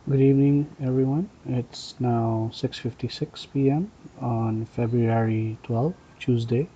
Good evening, everyone. It's now 6:56 p.m. on February 12th, Tuesday.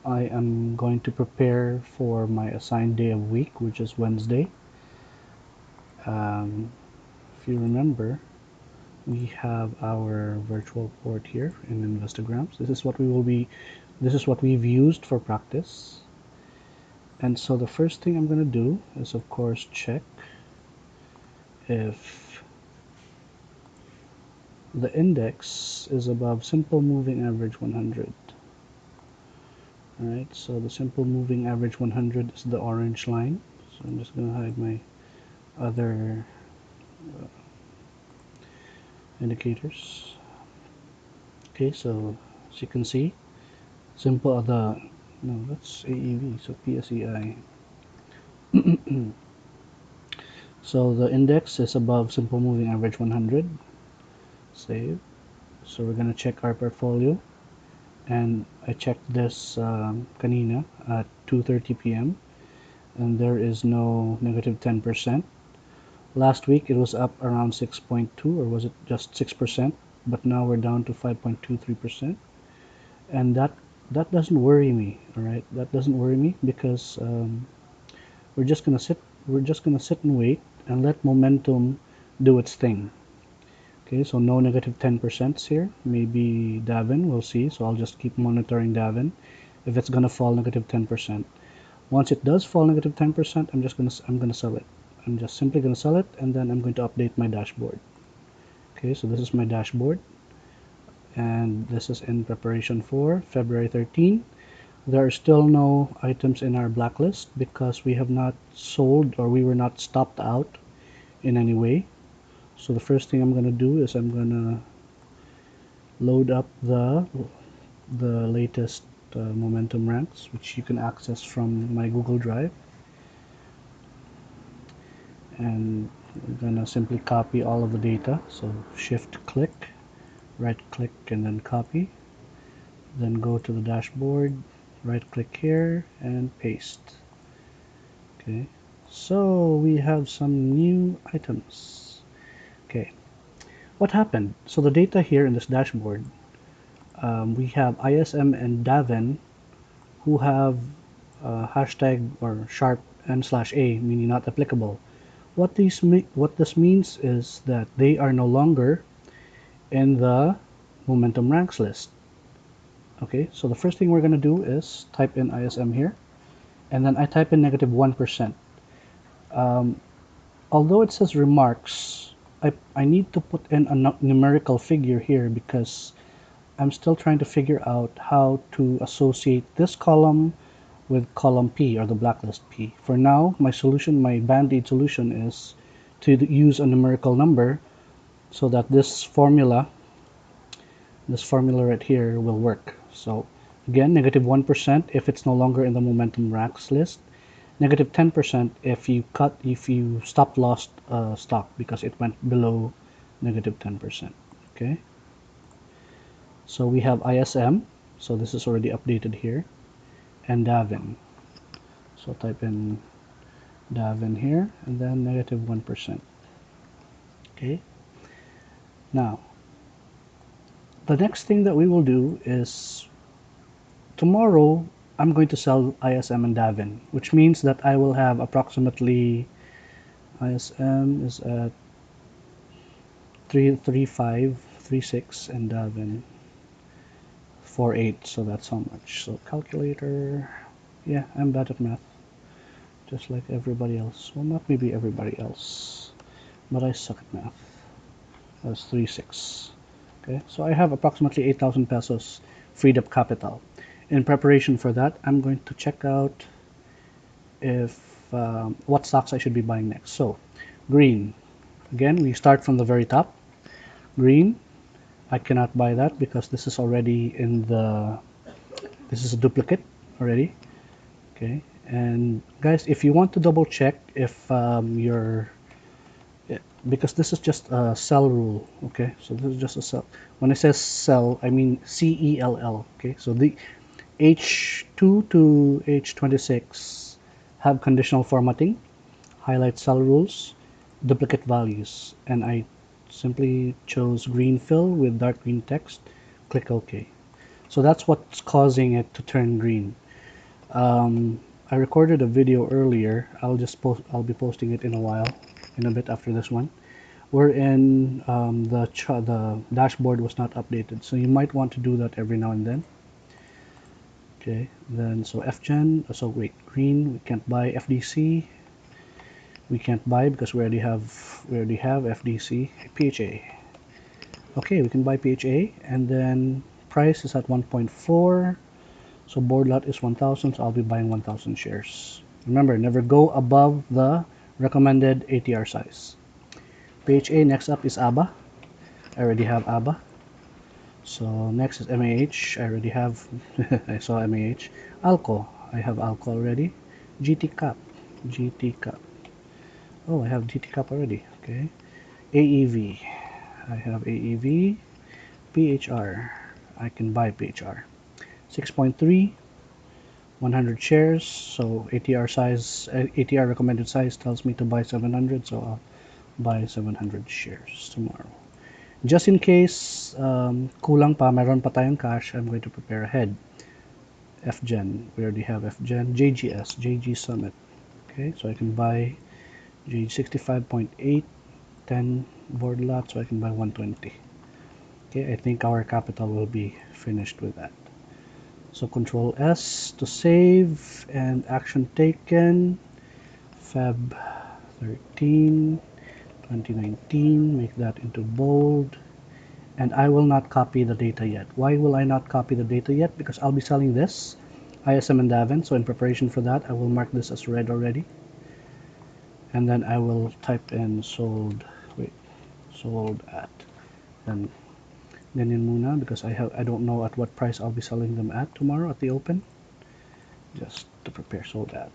I am going to prepare for my assigned day of week, which is Wednesday. If you remember, we have our virtual board here in Instagrams. This is what we've used for practice. And so the first thing I'm going to do is, of course, check if the index is above simple moving average 100. Alright, so the simple moving average 100 is the orange line. So I'm just going to hide my other indicators. Okay, so as you can see, simple no, that's AEV, so PSEI. So the index is above simple moving average 100. Save. So we're going to check our portfolio, and I checked this kanina at 2:30 p.m. and there is no negative 10%. Last week it was up around 6.2, or was it just 6%? But now we're down to 5.23%, and that doesn't worry me. All right, that doesn't worry me because we're just gonna sit. We're just gonna sit and wait and let momentum do its thing. Okay, so no negative 10% here. Maybe Davin, we'll see. So I'll just keep monitoring Davin. If it's gonna fall negative 10%, once it does fall negative 10%, I'm gonna sell it. I'm just simply gonna sell it, and then I'm going to update my dashboard. Okay, so this is my dashboard, and this is in preparation for February 13. There are still no items in our blacklist because we have not sold, or we were not stopped out in any way. So the first thing I'm gonna do is I'm gonna load up the latest momentum ranks, which you can access from my Google Drive, and I'm gonna simply copy all of the data. So shift click, right click, and then copy, then go to the dashboard, right click here and paste. Okay, so we have some new items. Okay, what happened? So the data here in this dashboard, we have ISM and Davin, who have hashtag or sharp n/a, meaning not applicable. What this means is that they are no longer in the momentum ranks list. Okay, so the first thing we're going to do is type in ISM here, and then I type in negative 1%. Although it says remarks, I need to put in a numerical figure here because I'm still trying to figure out how to associate this column with column P, or the blacklist P. For now, my solution, my band-aid solution, is to use a numerical number so that this formula right here will work. So again, negative 1% if it's no longer in the momentum ranks list, negative 10% if you stop lost stock because it went below negative 10%. Okay, so we have ISM, so this is already updated here, and Davin. So type in Davin here, and then negative 1%. Okay, now the next thing that we will do is tomorrow I'm going to sell ISM and Davin, which means that I will have approximately, ISM is at 33536 and Davin 48, so that's how much. So calculator, yeah, I'm bad at math, just like everybody else. Well, not maybe everybody else, but I suck at math. That's 36. Okay, so I have approximately 8,000 pesos freed up capital. In preparation for that, I'm going to check out if what stocks I should be buying next. So green, again, we start from the very top. Green, I cannot buy that because this is already in the, this is a duplicate already. Okay, and guys, if you want to double check if because this is just a sell rule. Okay, so this is just a sell. When it says sell, I mean CELL. Okay, so the H2 to H26 have conditional formatting, highlight sell rules, duplicate values, and I simply chose green fill with dark green text. Click OK. So that's what's causing it to turn green. I recorded a video earlier. I'll be posting it in a while, in a bit after this one, wherein the dashboard was not updated. So you might want to do that every now and then. Okay, then so FGen. So wait, green. We can't buy FDC. We can't buy because we already have FDC. PHA. Okay, we can buy PHA, and then price is at 1.4. So board lot is 1,000, so I'll be buying 1,000 shares. Remember, never go above the recommended ATR size. PHA, next up is ABA. I already have ABA. So next is MAH. I already have, I saw MAH. ALCO, I have ALCO already. GT Cap, GT Cap. Oh, I have GT Cap already, okay. AEV, I have AEV. PHR, I can buy PHR. 6.3, 100 shares, so ATR recommended size tells me to buy 700, so I'll buy 700 shares tomorrow. Just in case kulang pa, meron pa tayong cash, I'm going to prepare ahead. FGen, we already have FGen. JGS, JG Summit. Okay, so I can buy JG 65.8, 10 board lot, so I can buy 120. Okay, I think our capital will be finished with that. So Control S to save, and action taken, Feb 13, 2019, make that into bold. And I will not copy the data yet. Why will I not copy the data yet? Because I'll be selling this, ISM and Davin. So in preparation for that, I will mark this as red already. And then I will type in sold at, and ganyan muna, because I don't know at what price I'll be selling them at tomorrow at the open. Just to prepare sold at.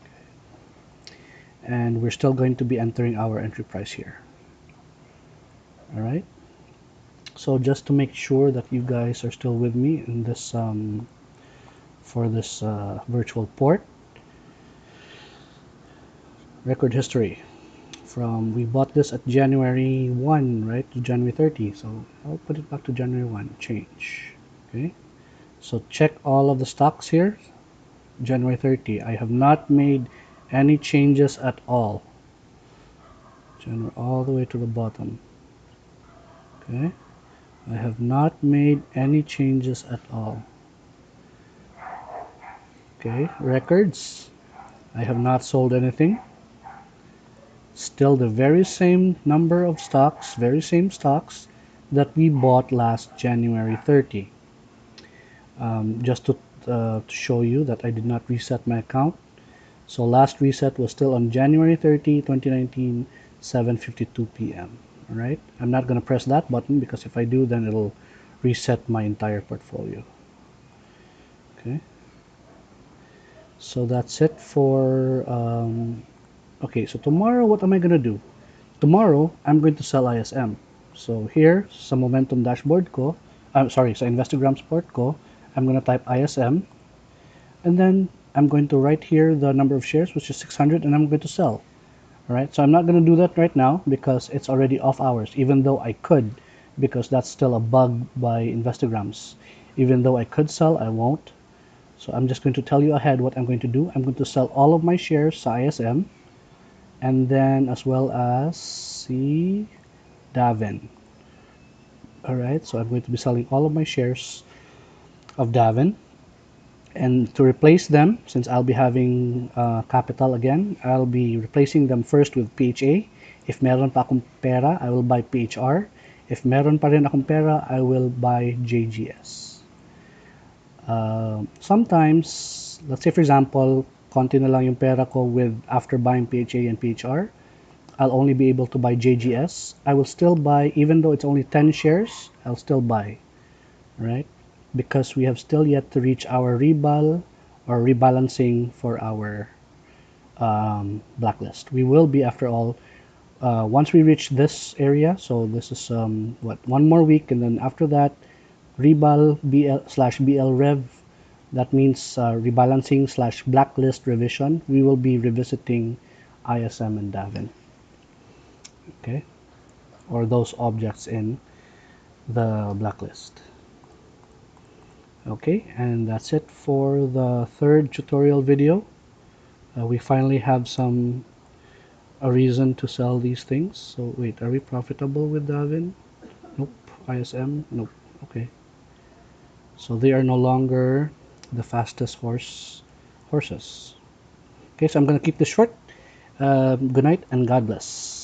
Okay. And we're still going to be entering our entry price here. All right. So just to make sure that you guys are still with me in this for this virtual port, record history from, we bought this at January 1, right, to January 30. So I'll put it back to January 1, change. Okay, so check all of the stocks here. January 30, I have not made any changes at all. January all the way to the bottom. Okay, I have not made any changes at all. Okay, records, I have not sold anything. Still the very same number of stocks, very same stocks that we bought last January 30. Just to show you that I did not reset my account. So last reset was still on January 30, 2019, 7:52 p.m. All right, I'm not going to press that button, because if I do, then it'll reset my entire portfolio. Okay, so that's it for okay, so tomorrow what am I going to do? Tomorrow I'm going to sell ISM. So here sa momentum dashboard ko, I'm sorry, sa Investogram port ko, I'm going to type ISM, and then I'm going to write here the number of shares, which is 600, and I'm going to sell. All right, so I'm not going to do that right now because it's already off hours, even though I could, because that's still a bug by Investograms. Even though I could sell, I won't. So I'm just going to tell you ahead what I'm going to do. I'm going to sell all of my shares sa ISM, and then as well as see Davin. All right, so I'm going to be selling all of my shares of Davin, and to replace them, since I'll be having capital again, I'll be replacing them first with PHA. If meron pa akong pera, I will buy PHR. If meron pa rin akong pera, I will buy JGS. Sometimes, let's say for example, konti na lang yung pera ko with after buying PHA and PHR, I'll only be able to buy JGS. I will still buy, even though it's only 10 shares, I'll still buy, right? Because we have still yet to reach our rebal or rebalancing for our blacklist. We will be, after all, once we reach this area. So this is what, one more week, and then after that, rebal BL/BL rev. That means rebalancing/blacklist revision. We will be revisiting ISM and Davin. okay, or those objects in the blacklist. Okay, and that's it for the third tutorial video. We finally have a reason to sell these things. So wait, are we profitable with Davin? Nope. ISM? Nope. Okay. So they are no longer the fastest horses. Okay, so I'm gonna keep this short. Good night and God bless.